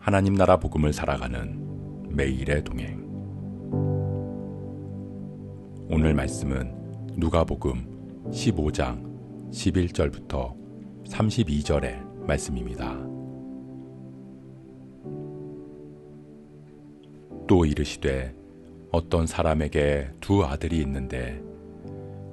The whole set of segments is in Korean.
하나님 나라 복음을 살아가는 매일의 동행. 오늘 말씀은 누가복음 15장 11절부터 32절의 말씀입니다. 또 이르시되 어떤 사람에게 두 아들이 있는데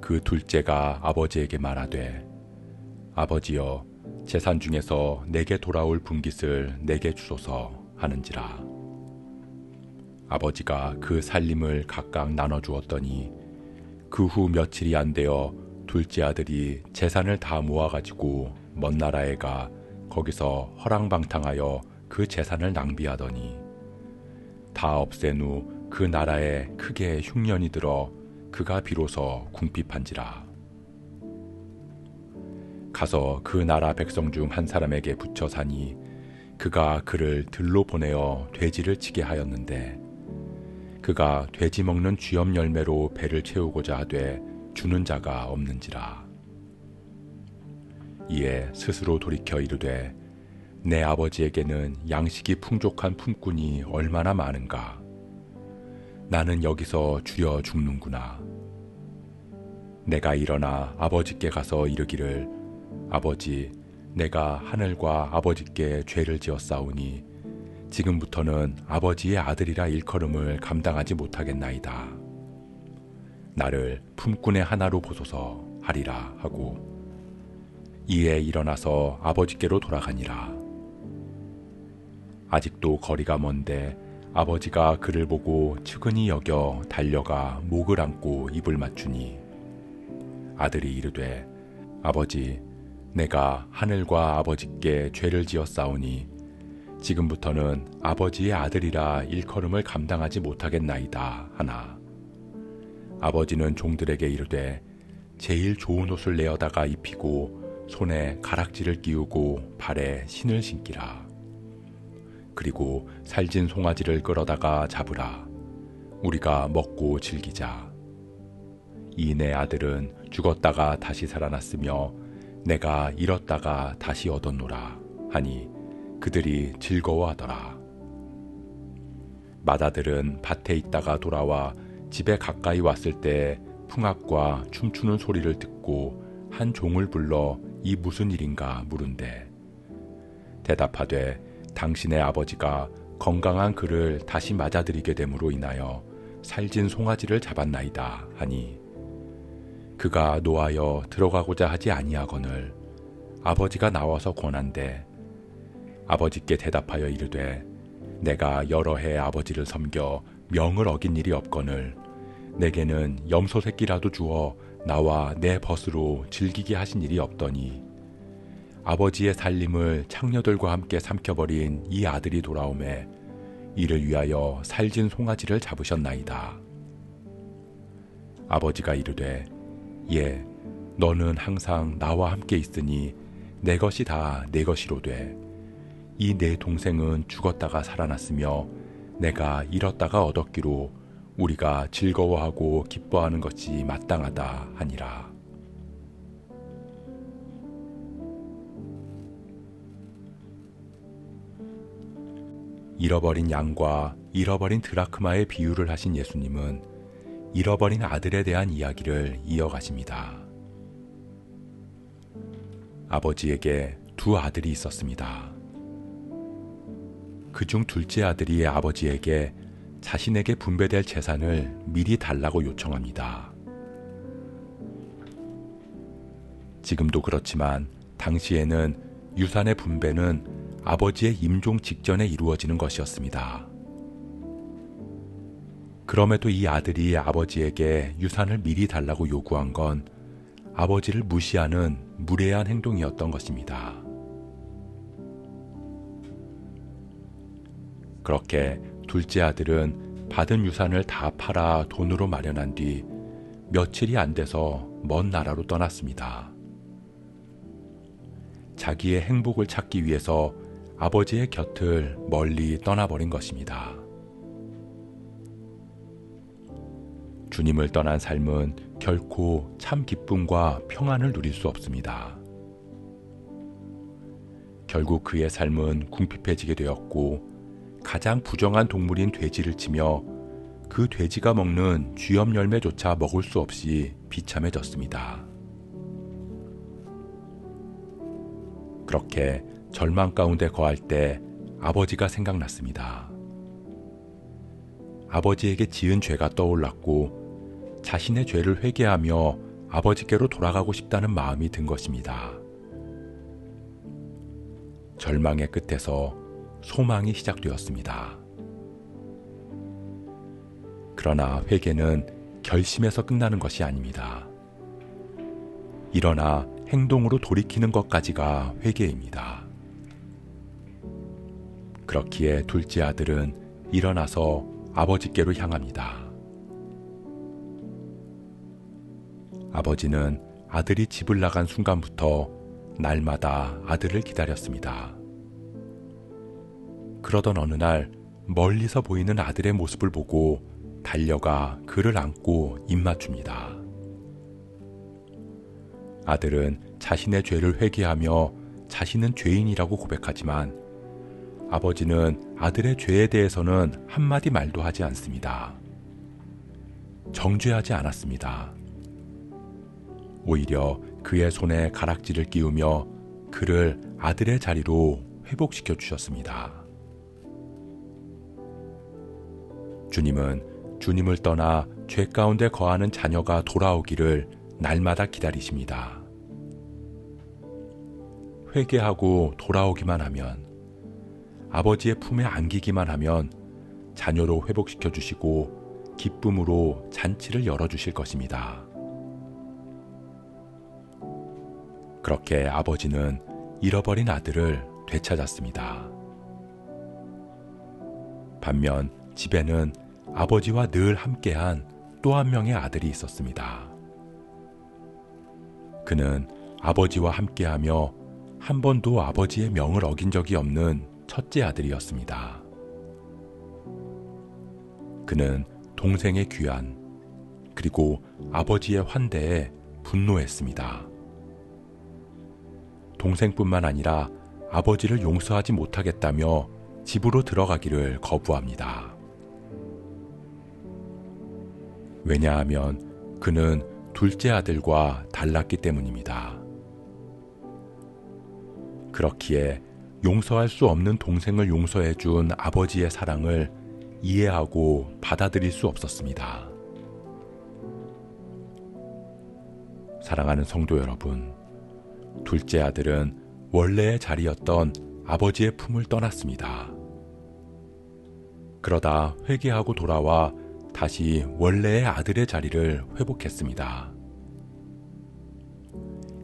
그 둘째가 아버지에게 말하되 아버지여 재산 중에서 내게 돌아올 분깃을 내게 주소서 하는지라. 아버지가 그 살림을 각각 나눠주었더니 그 후 며칠이 안 되어 둘째 아들이 재산을 다 모아가지고 먼 나라에 가 거기서 허랑방탕하여 그 재산을 낭비하더니 다 없앤 후 그 나라에 크게 흉년이 들어 그가 비로소 궁핍한지라. 가서 그 나라 백성 중 한 사람에게 붙여 사니 그가 그를 들로 보내어 돼지를 치게 하였는데 그가 돼지 먹는 쥐염 열매로 배를 채우고자 하되 주는 자가 없는지라. 이에 스스로 돌이켜 이르되 내 아버지에게는 양식이 풍족한 품꾼이 얼마나 많은가. 나는 여기서 주려 죽는구나. 내가 일어나 아버지께 가서 이르기를 아버지, 내가 하늘과 아버지께 죄를 지었사오니 지금부터는 아버지의 아들이라 일컬음을 감당하지 못하겠나이다. 나를 품꾼의 하나로 보소서 하리라 하고 이에 일어나서 아버지께로 돌아가니라. 아직도 거리가 먼데 아버지가 그를 보고 측은히 여겨 달려가 목을 안고 입을 맞추니 아들이 이르되 아버지, 내가 하늘과 아버지께 죄를 지었사오니 지금부터는 아버지의 아들이라 일컬음을 감당하지 못하겠나이다 하나. 아버지는 종들에게 이르되 제일 좋은 옷을 내어다가 입히고 손에 가락지를 끼우고 발에 신을 신기라. 그리고 살진 송아지를 끌어다가 잡으라. 우리가 먹고 즐기자. 이 내 아들은 죽었다가 다시 살아났으며 내가 잃었다가 다시 얻었노라 하니 그들이 즐거워하더라. 맏아들은 밭에 있다가 돌아와 집에 가까이 왔을 때 풍악과 춤추는 소리를 듣고 한 종을 불러 이 무슨 일인가 물은데 대답하되 당신의 아버지가 건강한 그를 다시 맞아들이게 됨으로 인하여 살진 송아지를 잡았나이다 하니 그가 노하여 들어가고자 하지 아니하거늘 아버지가 나와서 권한대 아버지께 대답하여 이르되 내가 여러 해 아버지를 섬겨 명을 어긴 일이 없거늘 내게는 염소 새끼라도 주어 나와 내 벗으로 즐기게 하신 일이 없더니 아버지의 살림을 창녀들과 함께 삼켜버린 이 아들이 돌아오매 이를 위하여 살진 송아지를 잡으셨나이다. 아버지가 이르되 예, 너는 항상 나와 함께 있으니 내 것이 다 내 것이로되 이 내 동생은 죽었다가 살아났으며 내가 잃었다가 얻었기로 우리가 즐거워하고 기뻐하는 것이 마땅하다 하니라. 잃어버린 양과 잃어버린 드라크마의 비유를 하신 예수님은 잃어버린 아들에 대한 이야기를 이어가십니다. 아버지에게 두 아들이 있었습니다. 그중 둘째 아들이 아버지에게 자신에게 분배될 재산을 미리 달라고 요청합니다. 지금도 그렇지만 당시에는 유산의 분배는 아버지의 임종 직전에 이루어지는 것이었습니다. 그럼에도 이 아들이 아버지에게 유산을 미리 달라고 요구한 건 아버지를 무시하는 무례한 행동이었던 것입니다. 그렇게 둘째 아들은 받은 유산을 다 팔아 돈으로 마련한 뒤 며칠이 안 돼서 먼 나라로 떠났습니다. 자기의 행복을 찾기 위해서 아버지의 곁을 멀리 떠나버린 것입니다. 주님을 떠난 삶은 결코 참 기쁨과 평안을 누릴 수 없습니다. 결국 그의 삶은 궁핍해지게 되었고 가장 부정한 동물인 돼지를 치며 그 돼지가 먹는 쥐염 열매조차 먹을 수 없이 비참해졌습니다. 그렇게 절망 가운데 거할 때 아버지가 생각났습니다. 아버지에게 지은 죄가 떠올랐고 자신의 죄를 회개하며 아버지께로 돌아가고 싶다는 마음이 든 것입니다. 절망의 끝에서 소망이 시작되었습니다. 그러나 회개는 결심에서 끝나는 것이 아닙니다. 일어나 행동으로 돌이키는 것까지가 회개입니다. 그렇기에 둘째 아들은 일어나서 아버지께로 향합니다. 아버지는 아들이 집을 나간 순간부터 날마다 아들을 기다렸습니다. 그러던 어느 날 멀리서 보이는 아들의 모습을 보고 달려가 그를 안고 입맞춥니다. 아들은 자신의 죄를 회개하며 자신은 죄인이라고 고백하지만 아버지는 아들의 죄에 대해서는 한마디 말도 하지 않습니다. 정죄하지 않았습니다. 오히려 그의 손에 가락지를 끼우며 그를 아들의 자리로 회복시켜 주셨습니다. 주님은 주님을 떠나 죄 가운데 거하는 자녀가 돌아오기를 날마다 기다리십니다. 회개하고 돌아오기만 하면, 아버지의 품에 안기기만 하면 자녀로 회복시켜 주시고 기쁨으로 잔치를 열어주실 것입니다. 그렇게 아버지는 잃어버린 아들을 되찾았습니다. 반면 집에는 아버지와 늘 함께한 또 한 명의 아들이 있었습니다. 그는 아버지와 함께하며 한 번도 아버지의 명을 어긴 적이 없는 첫째 아들이었습니다. 그는 동생의 귀환, 그리고 아버지의 환대에 분노했습니다. 동생뿐만 아니라 아버지를 용서하지 못하겠다며 집으로 들어가기를 거부합니다. 왜냐하면 그는 둘째 아들과 달랐기 때문입니다. 그렇기에 용서할 수 없는 동생을 용서해 준 아버지의 사랑을 이해하고 받아들일 수 없었습니다. 사랑하는 성도 여러분, 둘째 아들은 원래의 자리였던 아버지의 품을 떠났습니다. 그러다 회개하고 돌아와 다시 원래의 아들의 자리를 회복했습니다.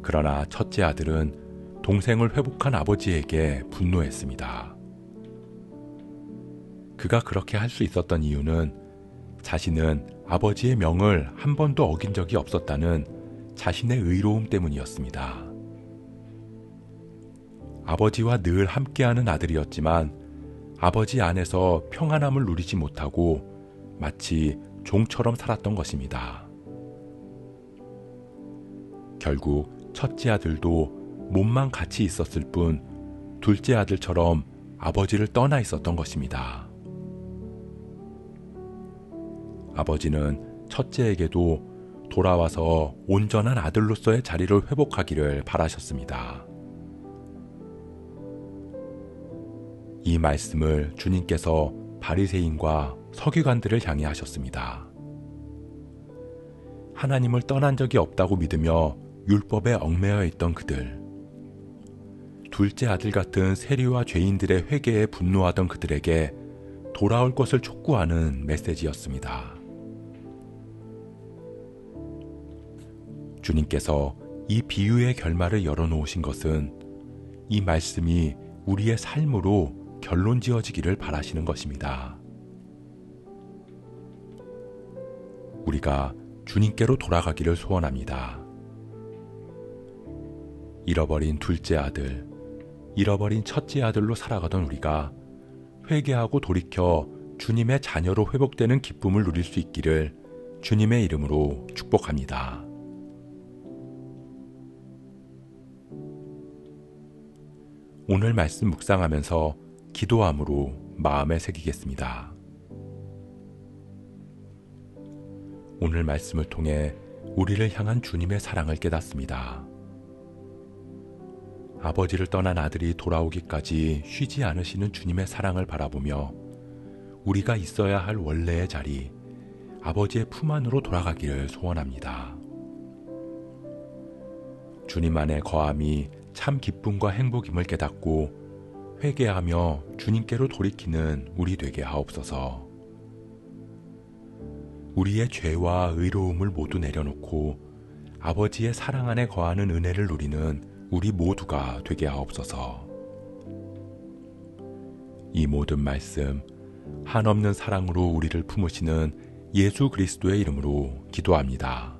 그러나 첫째 아들은 동생을 회복한 아버지에게 분노했습니다. 그가 그렇게 할 수 있었던 이유는 자신은 아버지의 명을 한 번도 어긴 적이 없었다는 자신의 의로움 때문이었습니다. 아버지와 늘 함께하는 아들이었지만 아버지 안에서 평안함을 누리지 못하고 마치 종처럼 살았던 것입니다. 결국 첫째 아들도 몸만 같이 있었을 뿐 둘째 아들처럼 아버지를 떠나 있었던 것입니다. 아버지는 첫째에게도 돌아와서 온전한 아들로서의 자리를 회복하기를 바라셨습니다. 이 말씀을 주님께서 바리새인과 서기관들을 향해 하셨습니다. 하나님을 떠난 적이 없다고 믿으며 율법에 얽매여 있던 그들, 둘째 아들 같은 세리와 죄인들의 회개에 분노하던 그들에게 돌아올 것을 촉구하는 메시지였습니다. 주님께서 이 비유의 결말을 열어놓으신 것은 이 말씀이 우리의 삶으로 결론 지어지기를 바라시는 것입니다. 우리가 주님께로 돌아가기를 소원합니다. 잃어버린 둘째 아들, 잃어버린 첫째 아들로 살아가던 우리가 회개하고 돌이켜 주님의 자녀로 회복되는 기쁨을 누릴 수 있기를 주님의 이름으로 축복합니다. 오늘 말씀 묵상하면서 기도함으로 마음에 새기겠습니다. 오늘 말씀을 통해 우리를 향한 주님의 사랑을 깨닫습니다. 아버지를 떠난 아들이 돌아오기까지 쉬지 않으시는 주님의 사랑을 바라보며 우리가 있어야 할 원래의 자리, 아버지의 품 안으로 돌아가기를 소원합니다. 주님 안에 거함이 참 기쁨과 행복임을 깨닫고 회개하며 주님께로 돌이키는 우리 되게 하옵소서. 우리의 죄와 의로움을 모두 내려놓고 아버지의 사랑 안에 거하는 은혜를 누리는 우리 모두가 되게 하옵소서. 이 모든 말씀 한없는 사랑으로 우리를 품으시는 예수 그리스도의 이름으로 기도합니다.